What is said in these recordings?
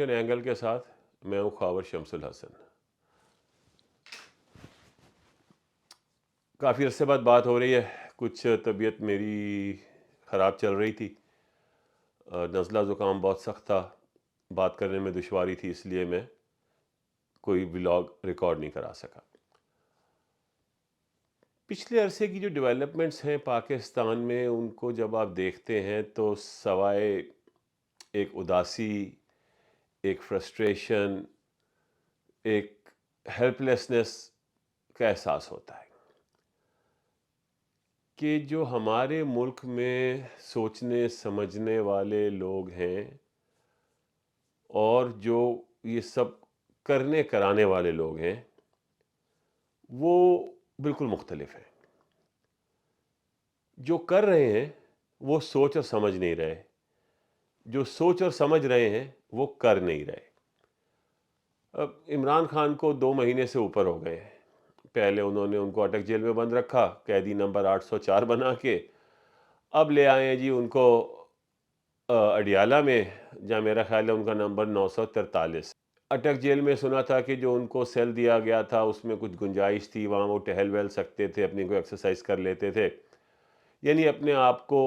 Washington angle کے ساتھ میں ہوں خاور شمس الحسن۔ کافی عرصے بعد بات ہو رہی ہے، کچھ طبیعت میری خراب چل رہی تھی، نزلہ زکام بہت سخت تھا، بات کرنے میں دشواری تھی، اس لیے میں کوئی ولاگ ریکارڈ نہیں کرا سکا۔ پچھلے عرصے کی جو ڈیولپمنٹس ہیں پاکستان میں، ان کو جب آپ دیکھتے ہیں تو سوائے ایک اداسی، ایک فرسٹریشن، ایک ہیلپ لیسنس کا احساس ہوتا ہے کہ جو ہمارے ملک میں سوچنے سمجھنے والے لوگ ہیں اور جو یہ سب کرنے کرانے والے لوگ ہیں وہ بالکل مختلف ہیں۔ جو کر رہے ہیں وہ سوچ اور سمجھ نہیں رہے، جو سوچ اور سمجھ رہے ہیں وہ کر نہیں رہے۔ اب عمران خان کو 2 مہینے سے اوپر ہو گئے ہیں۔ پہلے انہوں نے ان کو اٹک جیل میں بند رکھا، قیدی نمبر 804 بنا کے، اب لے آئے ہیں جی ان کو اڈیالہ میں، جہاں میرا خیال ہے ان کا نمبر 943۔ اٹک جیل میں سنا تھا کہ جو ان کو سیل دیا گیا تھا اس میں کچھ گنجائش تھی، وہاں وہ ٹہل وہل سکتے تھے، اپنی کوئی ایکسرسائز کر لیتے تھے، یعنی اپنے آپ کو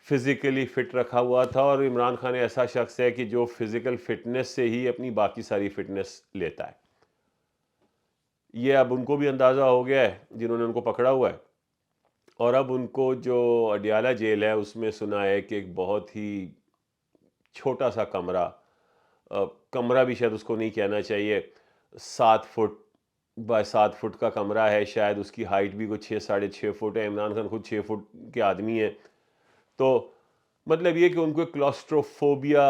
فزیکلی فٹ رکھا ہوا تھا۔ اور عمران خان ایسا شخص ہے کہ جو فزیکل فٹنس سے ہی اپنی باقی ساری فٹنس لیتا ہے۔ یہ اب ان کو بھی اندازہ ہو گیا ہے جنہوں نے ان کو پکڑا ہوا ہے، اور اب ان کو جو اڈیالہ جیل ہے اس میں سنا ہے کہ ایک بہت ہی چھوٹا سا کمرہ بھی شاید اس کو نہیں کہنا چاہیے، 7 فٹ بائی 7 فٹ کا کمرہ ہے، شاید اس کی ہائٹ بھی کوئی 6 ساڑھے 6 فٹ ہے۔ عمران خان خود 6 فٹ کے آدمی ہیں، تو مطلب یہ کہ ان کو ایک کلاسٹروفوبیا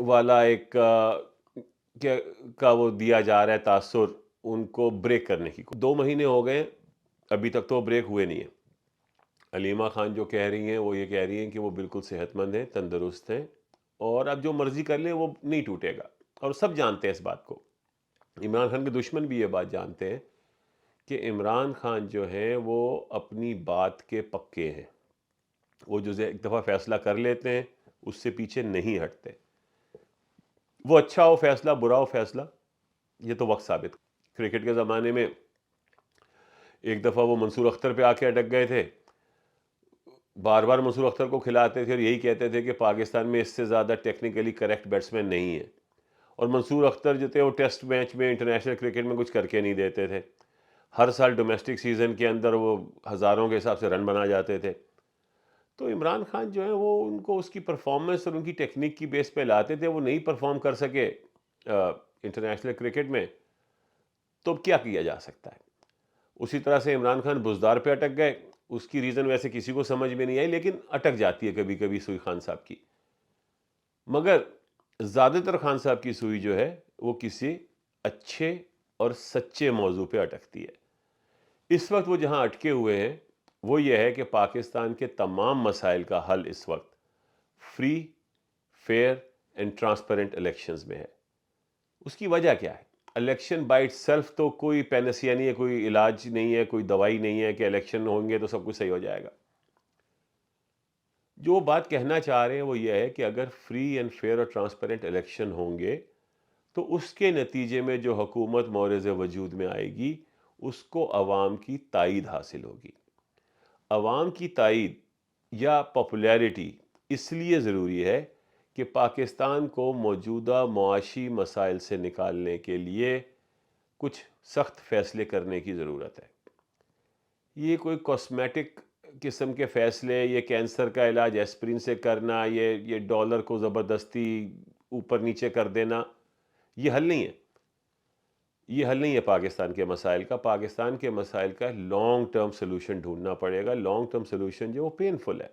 والا ایک کا وہ دیا جا رہا ہے تاثر، ان کو بریک کرنے کی۔ 2 مہینے ہو گئے، ابھی تک تو وہ بریک ہوئے نہیں ہیں۔ علیمہ خان جو کہہ رہی ہیں وہ یہ کہہ رہی ہیں کہ وہ بالکل صحت مند ہیں، تندرست ہیں، اور اب جو مرضی کر لیں وہ نہیں ٹوٹے گا، اور سب جانتے ہیں اس بات کو۔ عمران خان کے دشمن بھی یہ بات جانتے ہیں کہ عمران خان جو ہیں وہ اپنی بات کے پکے ہیں، وہ جو ایک دفعہ فیصلہ کر لیتے ہیں اس سے پیچھے نہیں ہٹتے، وہ اچھا ہو فیصلہ، برا ہو فیصلہ، یہ تو وقت ثابت۔ کرکٹ کے زمانے میں ایک دفعہ وہ منصور اختر پہ آ کے اٹک گئے تھے، بار بار منصور اختر کو کھلاتے تھے اور یہی کہتے تھے کہ پاکستان میں اس سے زیادہ ٹیکنیکلی کریکٹ بیٹسمین نہیں ہے، اور منصور اختر جو تھے وہ ٹیسٹ میچ میں، انٹرنیشنل کرکٹ میں کچھ کر کے نہیں دیتے تھے، ہر سال ڈومیسٹک سیزن کے اندر وہ ہزاروں کے حساب سے رن بنا جاتے تھے۔ تو عمران خان جو ہے وہ ان کو اس کی پرفارمنس اور ان کی ٹیکنیک کی بیس پہ لاتے تھے، وہ نہیں پرفارم کر سکے انٹرنیشنل کرکٹ میں، تو کیا کیا جا سکتا ہے؟ اسی طرح سے عمران خان بزدار پہ اٹک گئے، اس کی ریزن ویسے کسی کو سمجھ میں نہیں آئی، لیکن اٹک جاتی ہے کبھی کبھی سوئی خان صاحب کی، مگر زیادہ تر خان صاحب کی سوئی جو ہے وہ کسی اچھے اور سچے موضوع پہ اٹکتی ہے۔ اس وقت وہ جہاں اٹکے ہوئے ہیں وہ یہ ہے کہ پاکستان کے تمام مسائل کا حل اس وقت free, fair and transparent elections میں ہے۔ اس کی وجہ کیا ہے؟ الیکشن بائی اٹ سیلف تو کوئی پینسیا نہیں ہے، کوئی علاج نہیں ہے، کوئی دوائی نہیں ہے کہ الیکشن ہوں گے تو سب کچھ صحیح ہو جائے گا۔ جو بات کہنا چاہ رہے ہیں وہ یہ ہے کہ اگر فری اینڈ فیئر اور ٹرانسپیرنٹ الیکشن ہوں گے تو اس کے نتیجے میں جو حکومت مورز وجود میں آئے گی اس کو عوام کی تائید حاصل ہوگی۔ عوام کی تائید یا پاپولیرٹی اس لیے ضروری ہے کہ پاکستان کو موجودہ معاشی مسائل سے نکالنے کے لیے کچھ سخت فیصلے کرنے کی ضرورت ہے۔ یہ کوئی کاسمیٹک قسم کے فیصلے، یہ کینسر کا علاج ایسپرین سے کرنا، یہ ڈالر کو زبردستی اوپر نیچے کر دینا، یہ حل نہیں ہے۔ یہ حل نہیں ہے پاکستان کے مسائل کا۔ پاکستان کے مسائل کا لانگ ٹرم سلوشن ڈھونڈنا پڑے گا۔ لانگ ٹرم سلوشن جو وہ پینفل ہے،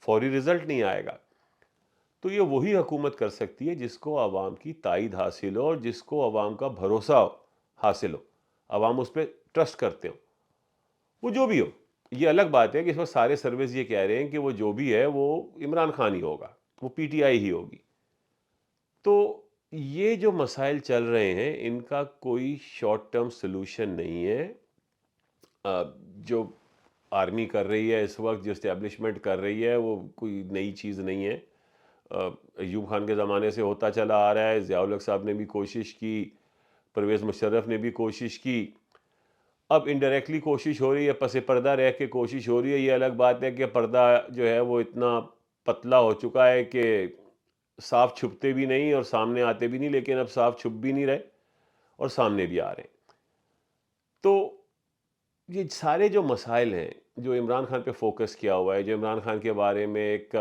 فوری رزلٹ نہیں آئے گا۔ تو یہ وہی حکومت کر سکتی ہے جس کو عوام کی تائید حاصل ہو اور جس کو عوام کا بھروسہ حاصل ہو، عوام اس پہ ٹرسٹ کرتے ہو، وہ جو بھی ہو۔ یہ الگ بات ہے کہ اس وقت سارے سرویز یہ کہہ رہے ہیں کہ وہ جو بھی ہے وہ عمران خان ہی ہوگا، وہ پی ٹی آئی ہی ہوگی۔ تو یہ جو مسائل چل رہے ہیں ان کا کوئی شارٹ ٹرم سلوشن نہیں ہے۔ جو آرمی کر رہی ہے اس وقت، جو اسٹیبلشمنٹ کر رہی ہے، وہ کوئی نئی چیز نہیں ہے۔ ایوب خان کے زمانے سے ہوتا چلا آ رہا ہے. ضیاء الحق صاحب نے بھی کوشش کی, پرویز مشرف نے بھی کوشش کی, اب انڈائریکٹلی کوشش ہو رہی ہے, پس پردہ رہ کے کوشش ہو رہی ہے. یہ الگ بات ہے کہ پردہ جو ہے وہ اتنا پتلا ہو چکا ہے کہ صاف چھپتے بھی نہیں اور سامنے آتے بھی نہیں, لیکن اب صاف چھپ بھی نہیں رہے اور سامنے بھی آ رہے ہیں. تو یہ سارے جو مسائل ہیں جو عمران خان پہ فوکس کیا ہوا ہے, جو عمران خان کے بارے میں ایک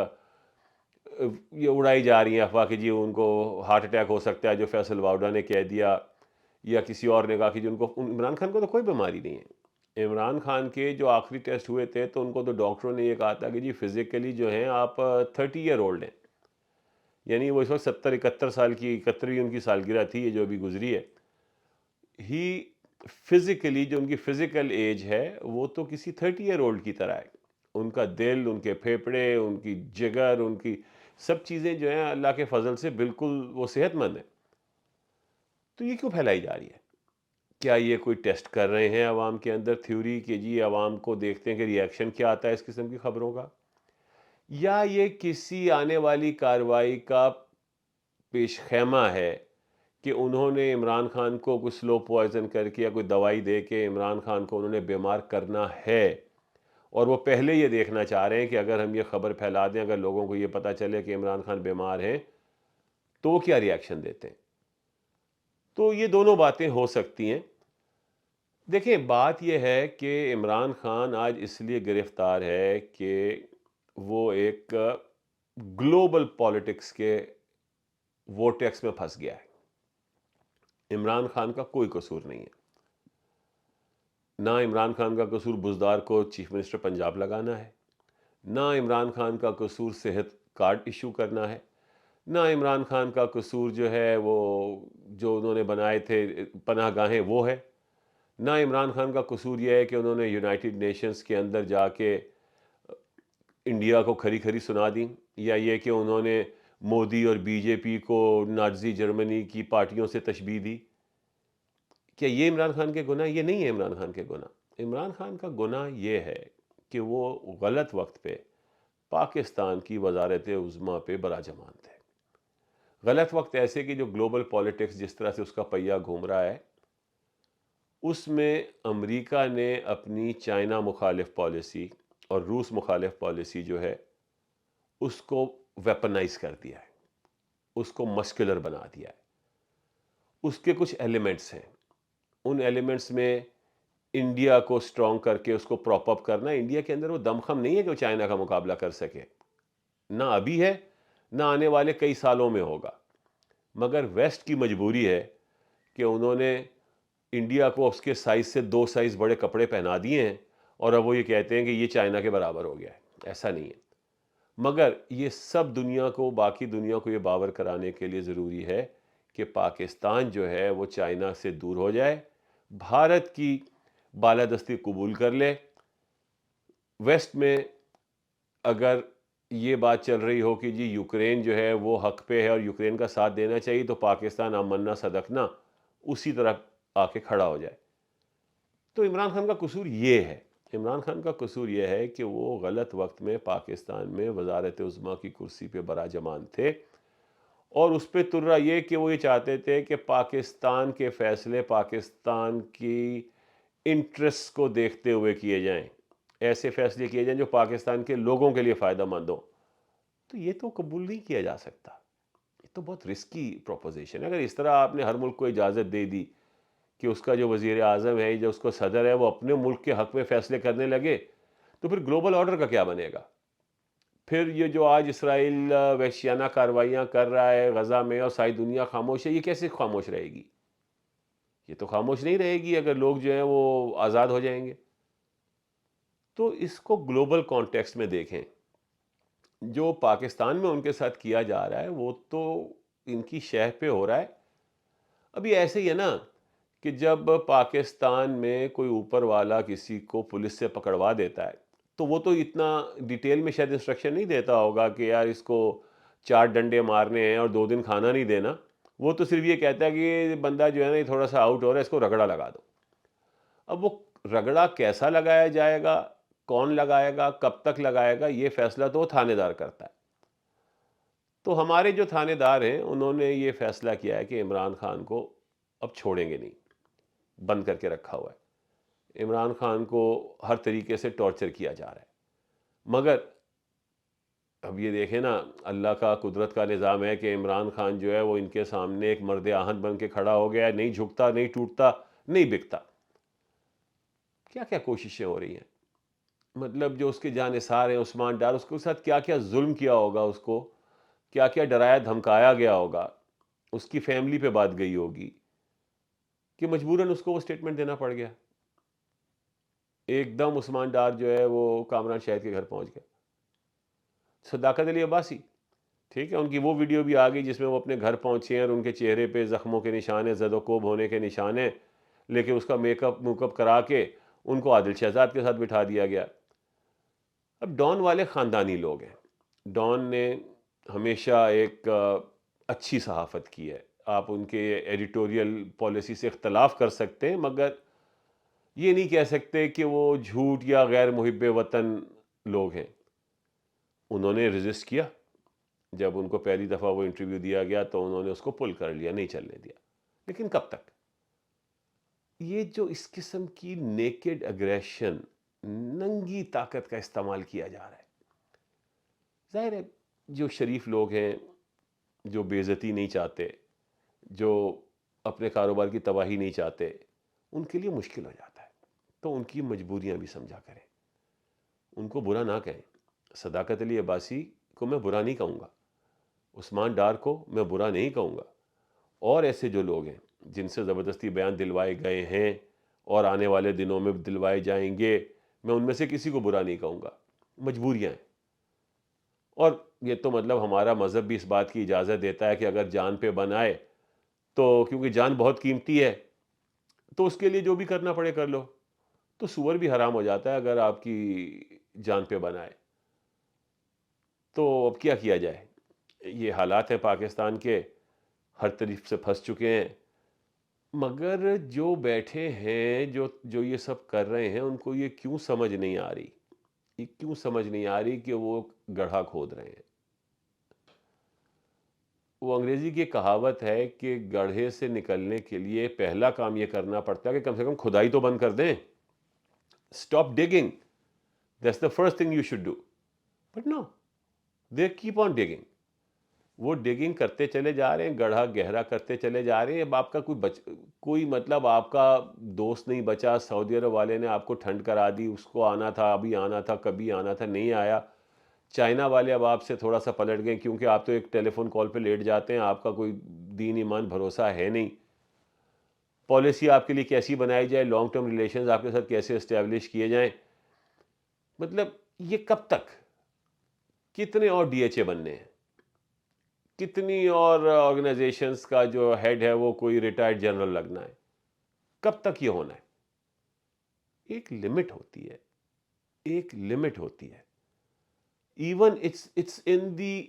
یہ اڑائی جا رہی ہیں افواہ کہ جی ان کو ہارٹ اٹیک ہو سکتا ہے, جو فیصل واوڈا نے کہہ دیا, یا کسی اور نے کہا کہ جو عمران خان کو تو کوئی بیماری نہیں ہے. عمران خان کے جو آخری ٹیسٹ ہوئے تھے تو ان کو تو ڈاکٹروں نے یہ کہا تھا کہ جی فزیکلی جو ہیں آپ 30 ایئر اولڈ ہیں, یعنی وہ اس وقت 71 سال کی 71ویں ان کی سالگرہ تھی یہ جو ابھی گزری ہے. ہی فزیکلی جو ان کی فزیکل ایج ہے وہ تو کسی 30 ایئر اولڈ کی طرح ہے. ان کا دل, ان کے پھیپھڑے, ان کی جگر, ان کی سب چیزیں جو ہیں اللہ کے فضل سے بالکل وہ صحت مند ہیں. تو یہ کیوں پھیلائی جا رہی ہے؟ کیا یہ کوئی ٹیسٹ کر رہے ہیں عوام کے اندر تھیوری کہ جی عوام کو دیکھتے ہیں کہ ریئیکشن کیا آتا ہے اس قسم کی خبروں کا, یا یہ کسی آنے والی کارروائی کا پیش خیمہ ہے کہ انہوں نے عمران خان کو کوئی سلو پوائزن کر کے یا کوئی دوائی دے کے عمران خان کو انہوں نے بیمار کرنا ہے, اور وہ پہلے یہ دیکھنا چاہ رہے ہیں کہ اگر ہم یہ خبر پھیلا دیں, اگر لوگوں کو یہ پتہ چلے کہ عمران خان بیمار ہیں تو وہ کیا ریئیکشن دیتے ہیں. تو یہ دونوں باتیں ہو سکتی ہیں. دیکھیں بات یہ ہے کہ عمران خان آج اس لیے گرفتار ہے کہ وہ ایک گلوبل پالیٹکس کے وورٹیکس میں پھنس گیا ہے. عمران خان کا کوئی قصور نہیں ہے. نہ عمران خان کا قصور بزدار کو چیف منسٹر پنجاب لگانا ہے, نہ عمران خان کا قصور صحت کارڈ ایشو کرنا ہے, نہ عمران خان کا قصور جو ہے وہ جو انہوں نے بنائے تھے پناہ گاہیں وہ ہے, نہ عمران خان کا قصور یہ ہے کہ انہوں نے یونائٹڈ نیشنز کے اندر جا کے انڈیا کو کھری کھری سنا دی, یا یہ کہ انہوں نے مودی اور بی جے پی کو نازی جرمنی کی پارٹیوں سے تشبیہ دی. کیا یہ عمران خان کے گناہ؟ یہ نہیں ہے عمران خان کے گناہ. عمران خان کا گناہ یہ ہے کہ وہ غلط وقت پہ پاکستان کی وزارت عظمیٰ پہ براجمان تھے. غلط وقت ایسے کہ جو گلوبل پالیٹکس جس طرح سے اس کا پہیہ گھوم رہا ہے, اس میں امریکہ نے اپنی چائنا مخالف پالیسی اور روس مخالف پالیسی جو ہے اس کو ویپنائز کر دیا ہے, اس کو مسکولر بنا دیا ہے. اس کے کچھ ایلیمنٹس ہیں, ان ایلیمنٹس میں انڈیا کو سٹرونگ کر کے اس کو پراپ اپ کرنا. انڈیا کے اندر وہ دمخم نہیں ہے کہ وہ چائنا کا مقابلہ کر سکے, نہ ابھی ہے نہ آنے والے کئی سالوں میں ہوگا. مگر ویسٹ کی مجبوری ہے کہ انہوں نے انڈیا کو اس کے سائز سے 2 سائز بڑے کپڑے پہنا دیے ہیں, اور اب وہ یہ کہتے ہیں کہ یہ چائنا کے برابر ہو گیا ہے. ایسا نہیں ہے. مگر یہ سب دنیا کو, باقی دنیا کو یہ باور کرانے کے لیے ضروری ہے کہ پاکستان جو ہے وہ چائنا سے دور ہو جائے, بھارت کی بالادستی قبول کر لے. ویسٹ میں اگر یہ بات چل رہی ہو کہ جی یوکرین جو ہے وہ حق پہ ہے اور یوکرین کا ساتھ دینا چاہیے, تو پاکستان امنا صدقنا اسی طرح آ کے کھڑا ہو جائے. تو عمران خان کا قصور یہ ہے. عمران خان کا قصور یہ ہے کہ وہ غلط وقت میں پاکستان میں وزارت عظمیٰ کی کرسی پہ براجمان تھے, اور اس پہ ترا یہ کہ وہ یہ چاہتے تھے کہ پاکستان کے فیصلے پاکستان کی انٹرسٹ کو دیکھتے ہوئے کیے جائیں, ایسے فیصلے کیے جائیں جو پاکستان کے لوگوں کے لیے فائدہ مند ہوں. تو یہ تو قبول نہیں کیا جا سکتا. یہ تو بہت رسکی پروپوزیشن ہے. اگر اس طرح آپ نے ہر ملک کو اجازت دے دی کہ اس کا جو وزیر اعظم ہے, جو اس کو صدر ہے, وہ اپنے ملک کے حق میں فیصلے کرنے لگے, تو پھر گلوبل آرڈر کا کیا بنے گا؟ پھر یہ جو آج اسرائیل وحشیانہ کارروائیاں کر رہا ہے غزہ میں اور ساری دنیا خاموش ہے, یہ کیسے خاموش رہے گی؟ یہ تو خاموش نہیں رہے گی اگر لوگ جو ہیں وہ آزاد ہو جائیں گے. تو اس کو گلوبل کانٹیکسٹ میں دیکھیں. جو پاکستان میں ان کے ساتھ کیا جا رہا ہے وہ تو ان کی شہ پہ ہو رہا ہے. ابھی ایسے ہی ہے نا کہ جب پاکستان میں کوئی اوپر والا کسی کو پولیس سے پکڑوا دیتا ہے تو وہ تو اتنا ڈیٹیل میں شاید انسٹرکشن نہیں دیتا ہوگا کہ یار اس کو 4 ڈنڈے مارنے ہیں اور 2 دن کھانا نہیں دینا. وہ تو صرف یہ کہتا ہے کہ یہ بندہ جو ہے نا یہ تھوڑا سا آؤٹ ہو رہا ہے, اس کو رگڑا لگا دو. اب وہ رگڑا کیسا لگایا جائے گا, کون لگائے گا, کب تک لگائے گا, یہ فیصلہ تو وہ تھانے دار کرتا ہے. تو ہمارے جو تھانے دار ہیں انہوں نے یہ فیصلہ کیا ہے کہ عمران خان کو اب چھوڑیں گے نہیں، بند کر کے رکھا ہوا ہے۔ عمران خان کو ہر طریقے سے ٹارچر کیا جا رہا ہے، مگر اب یہ دیکھیں نا، اللہ کا قدرت کا نظام ہے کہ عمران خان جو ہے وہ ان کے سامنے ایک مرد آہن بن کے کھڑا ہو گیا ہے، نہیں جھکتا، نہیں ٹوٹتا، نہیں بکتا۔ کیا کیا کوششیں ہو رہی ہیں، مطلب جو اس کے جانثار ہیں عثمان ڈار، اس کے ساتھ کیا کیا ظلم کیا ہوگا، اس کو کیا کیا ڈرایا دھمکایا گیا ہوگا، اس کی فیملی پہ بات گئی ہوگی کہ مجبوراً اس کو وہ سٹیٹمنٹ دینا پڑ گیا۔ ایک دم عثمان ڈار جو ہے وہ کامران شاہد کے گھر پہنچ گیا۔ صداقت علی عباسی، ٹھیک ہے، ان کی وہ ویڈیو بھی آ گئی جس میں وہ اپنے گھر پہنچے ہیں اور ان کے چہرے پہ زخموں کے نشان ہیں، زد و کوب ہونے کے نشان ہیں، لیکن اس کا میک اپ کرا کے ان کو عادل شہزاد کے ساتھ بٹھا دیا گیا۔ اب ڈان والے خاندانی لوگ ہیں، ڈان نے ہمیشہ ایک اچھی صحافت کی ہے، آپ ان کے ایڈیٹوریل پالیسی سے اختلاف کر سکتے ہیں مگر یہ نہیں کہہ سکتے کہ وہ جھوٹ یا غیر محب وطن لوگ ہیں۔ انہوں نے ریزسٹ کیا، جب ان کو پہلی دفعہ وہ انٹرویو دیا گیا تو انہوں نے اس کو پل کر لیا، نہیں چلنے دیا۔ لیکن کب تک؟ یہ جو اس قسم کی نیکڈ اگریشن، ننگی طاقت کا استعمال کیا جا رہا ہے، ظاہر ہے جو شریف لوگ ہیں، جو بے عزتی نہیں چاہتے، جو اپنے کاروبار کی تباہی نہیں چاہتے، ان کے لیے مشکل ہو جاتا ہے، تو ان کی مجبوریاں بھی سمجھا کریں، ان کو برا نہ کہیں۔ صداقت علی عباسی کو میں برا نہیں کہوں گا، عثمان ڈار کو میں برا نہیں کہوں گا، اور ایسے جو لوگ ہیں جن سے زبردستی بیان دلوائے گئے ہیں اور آنے والے دنوں میں دلوائے جائیں گے، میں ان میں سے کسی کو برا نہیں کہوں گا۔ مجبوریاں ہیں، اور یہ تو مطلب ہمارا مذہب بھی اس بات کی اجازت دیتا ہے کہ اگر جان پہ بن آئے تو کیونکہ جان بہت قیمتی ہے تو اس کے لیے جو بھی کرنا پڑے کر لو، تو سور بھی حرام ہو جاتا ہے اگر آپ کی جان پہ بن آئے۔ تو اب کیا کیا جائے، یہ حالات ہیں پاکستان کے، ہر طرف سے پھنس چکے ہیں، مگر جو بیٹھے ہیں، جو یہ سب کر رہے ہیں، ان کو یہ کیوں سمجھ نہیں آ رہی، یہ کیوں سمجھ نہیں آ رہی کہ وہ گڑھا کھود رہے ہیں۔ وہ انگریزی کی کہاوت ہے کہ گڑھے سے نکلنے کے لیے پہلا کام یہ کرنا پڑتا ہے کہ کم سے کم کھدائی تو بند کر دیں۔ Stop digging, that's the first thing you should do, but no, they keep on digging. وہ ڈگنگ کرتے چلے جا رہے ہیں، گڑھا گہرا کرتے چلے جا رہے ہیں۔ اب آپ کا کوئی مطلب آپ کا دوست نہیں بچا، سعودی عرب والے نے آپ کو ٹھنڈ کرا دی، اس کو آنا تھا، ابھی آنا تھا، کبھی آنا تھا، نہیں آیا۔ چائنا والے اب آپ سے تھوڑا سا پلٹ گئے کیونکہ آپ تو ایک ٹیلی فون کال پہ لیٹ جاتے ہیں، آپ کا کوئی دین ایمان بھروسہ ہے نہیں۔ پالیسی آپ کے لیے کیسی بنائی جائے، لانگ ٹرم ریلیشنز آپ کے ساتھ کیسے اسٹیبلش کیے جائیں، مطلب یہ کب تک؟ کتنے اور ڈی ایچ اے بننے ہیں، کتنی اور آرگنائزیشنز کا جو ہیڈ ہے وہ کوئی ریٹائرڈ جنرل لگنا ہے، کب تک یہ ہونا ہے؟ ایک لمٹ ہوتی ہے، ایک لمٹ ہوتی ہے۔ Even it's in the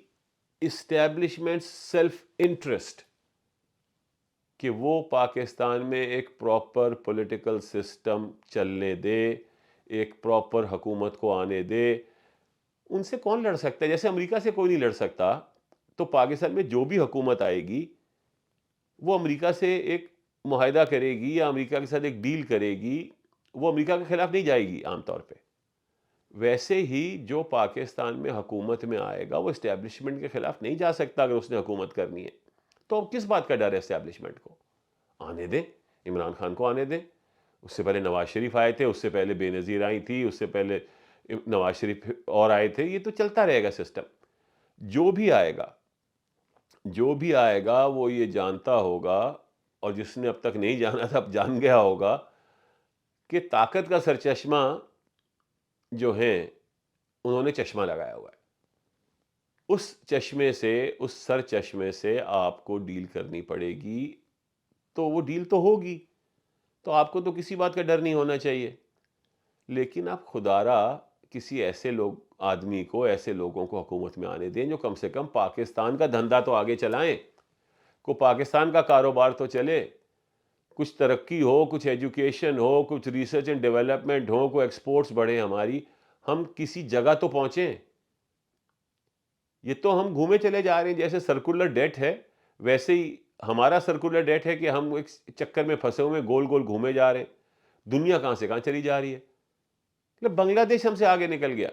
establishment self interest کہ وہ پاکستان میں ایک پراپر پولیٹیکل سسٹم چلنے دے، ایک پراپر حکومت کو آنے دے۔ ان سے کون لڑ سکتا ہے؟ جیسے امریکہ سے کوئی نہیں لڑ سکتا، تو پاکستان میں جو بھی حکومت آئے گی وہ امریکہ سے ایک معاہدہ کرے گی یا امریکہ کے ساتھ ایک ڈیل کرے گی، وہ امریکہ کے خلاف نہیں جائے گی عام طور پہ۔ ویسے ہی جو پاکستان میں حکومت میں آئے گا وہ اسٹیبلشمنٹ کے خلاف نہیں جا سکتا اگر اس نے حکومت کرنی ہے۔ تو اب کس بات کا ڈر ہے اسٹیبلشمنٹ کو؟ آنے دیں، عمران خان کو آنے دیں۔ اس سے پہلے نواز شریف آئے تھے، اس سے پہلے بے نظیر آئی تھی، اس سے پہلے نواز شریف اور آئے تھے۔ یہ تو چلتا رہے گا سسٹم۔ جو بھی آئے گا، جو بھی آئے گا وہ یہ جانتا ہوگا، اور جس نے اب تک نہیں جانا تھا اب جان گیا ہوگا، کہ طاقت کا سرچشمہ جو ہیں انہوں نے چشمہ لگایا ہوا ہے۔ اس چشمے سے، اس سر چشمے سے آپ کو ڈیل کرنی پڑے گی، تو وہ ڈیل تو ہوگی، تو آپ کو تو کسی بات کا ڈر نہیں ہونا چاہیے۔ لیکن آپ خدارا کسی ایسے آدمی کو، ایسے لوگوں کو حکومت میں آنے دیں جو کم سے کم پاکستان کا دھندا تو آگے چلائیں، کو پاکستان کا کاروبار تو چلے، کچھ ترقی ہو، کچھ ایجوکیشن ہو، کچھ ریسرچ اینڈ ڈیولپمنٹ ہو، کوئی ایکسپورٹس بڑھے ہماری، ہم کسی جگہ تو پہنچیں۔ یہ تو ہم گھومے چلے جا رہے ہیں، جیسے سرکولر ڈیٹ ہے ویسے ہی ہمارا سرکولر ڈیٹ ہے کہ ہم ایک چکر میں پھنسے ہوئے گول گول گھومے جا رہے ہیں، دنیا کہاں سے کہاں چلی جا رہی ہے. مطلب بنگلہ دیش ہم سے آگے نکل گیا.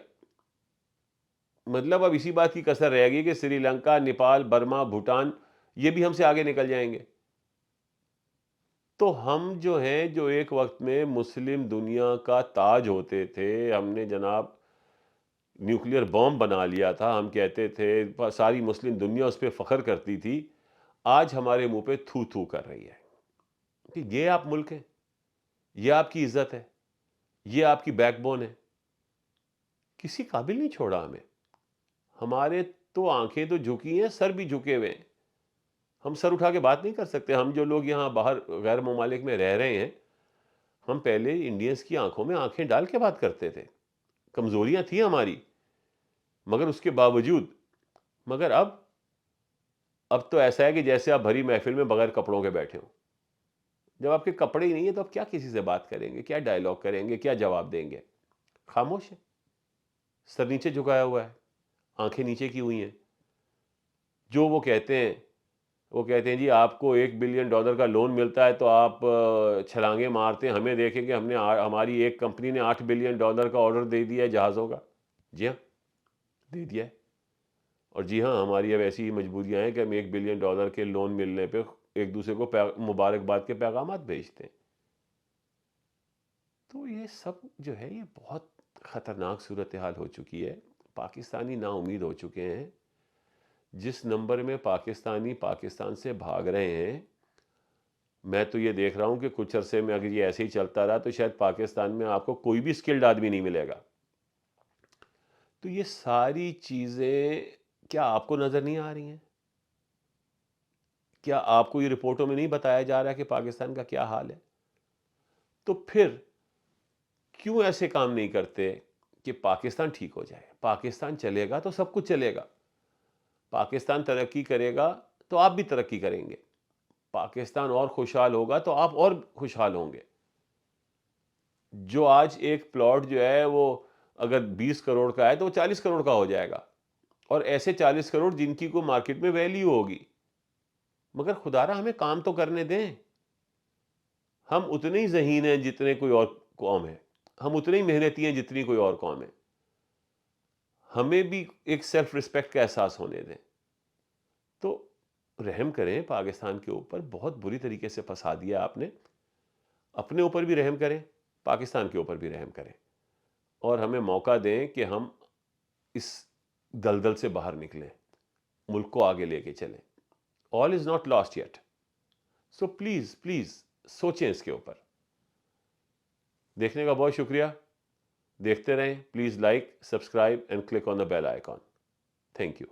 مطلب اب اسی بات کی کسر رہ گئی کہ سری لنکا، نیپال، برما، بھوٹان یہ بھی ہم سے آگے نکل جائیں گے. تو ہم جو ہیں، جو ایک وقت میں مسلم دنیا کا تاج ہوتے تھے، ہم نے جناب نیوکلیئر بوم بنا لیا تھا، ہم کہتے تھے ساری مسلم دنیا اس پہ فخر کرتی تھی، آج ہمارے منہ پہ تھو تھو کر رہی ہے کہ یہ آپ ملک ہیں، یہ آپ کی عزت ہے، یہ آپ کی بیک بون ہے. کسی قابل نہیں چھوڑا ہمیں. ہمارے تو آنکھیں تو جھکی ہیں، سر بھی جھکے ہوئے ہیں. ہم سر اٹھا کے بات نہیں کر سکتے. ہم جو لوگ یہاں باہر غیر ممالک میں رہ رہے ہیں، ہم پہلے انڈینز کی آنکھوں میں آنکھیں ڈال کے بات کرتے تھے. کمزوریاں تھیں ہماری، مگر اس کے باوجود. مگر اب تو ایسا ہے کہ جیسے آپ بھری محفل میں بغیر کپڑوں کے بیٹھے ہوں. جب آپ کے کپڑے ہی نہیں ہیں تو آپ کیا کسی سے بات کریں گے، کیا ڈائلاگ کریں گے، کیا جواب دیں گے؟ خاموش ہے، سر نیچے جھکایا ہوا ہے، آنکھیں نیچے کی ہوئی ہیں. جو وہ کہتے ہیں جی آپ کو $1 بلین کا لون ملتا ہے تو آپ چھلانگیں مارتے ہیں، ہمیں دیکھیں کہ ہماری ایک کمپنی نے $8 بلین کا آرڈر دے دیا ہے جہازوں کا. جی ہاں، دے دیا ہے. اور جی ہاں، ہماری اب ایسی ہی مجبوریاں ہیں کہ ہم $1 بلین کے لون ملنے پہ ایک دوسرے کو مبارکباد کے پیغامات بھیجتے ہیں. تو یہ سب جو ہے، یہ بہت خطرناک صورتحال ہو چکی ہے. پاکستانی نا امید ہو چکے ہیں. جس نمبر میں پاکستانی پاکستان سے بھاگ رہے ہیں، میں تو یہ دیکھ رہا ہوں کہ کچھ عرصے میں اگر یہ ایسے ہی چلتا رہا تو شاید پاکستان میں آپ کو کوئی بھی اسکلڈ آدمی نہیں ملے گا. تو یہ ساری چیزیں کیا آپ کو نظر نہیں آ رہی ہیں؟ کیا آپ کو یہ رپورٹوں میں نہیں بتایا جا رہا کہ پاکستان کا کیا حال ہے؟ تو پھر کیوں ایسے کام نہیں کرتے کہ پاکستان ٹھیک ہو جائے؟ پاکستان چلے گا تو سب کچھ چلے گا. پاکستان ترقی کرے گا تو آپ بھی ترقی کریں گے. پاکستان اور خوشحال ہوگا تو آپ اور خوشحال ہوں گے. جو آج ایک پلاٹ جو ہے وہ اگر 20 کروڑ کا ہے تو وہ 40 کروڑ کا ہو جائے گا. اور ایسے 40 کروڑ جن کی کوئی مارکیٹ میں ویلیو ہوگی. مگر خدا را ہمیں کام تو کرنے دیں. ہم اتنے ہی ذہین ہیں جتنے کوئی اور قوم ہے، ہم اتنے ہی محنتی ہیں جتنی کوئی اور قوم ہے. ہمیں بھی ایک سیلف رسپیکٹ کا احساس ہونے دیں. تو رحم کریں پاکستان کے اوپر. بہت بری طریقے سے پھنسا دیا آپ نے. اپنے اوپر بھی رحم کریں، پاکستان کے اوپر بھی رحم کریں، اور ہمیں موقع دیں کہ ہم اس دلدل سے باہر نکلیں، ملک کو آگے لے کے چلیں. All is not lost yet. So please please سوچیں اس کے اوپر. دیکھنے کا بہت شکریہ. دیکھتے رہیں. Please like, subscribe and click on the bell icon. Thank you.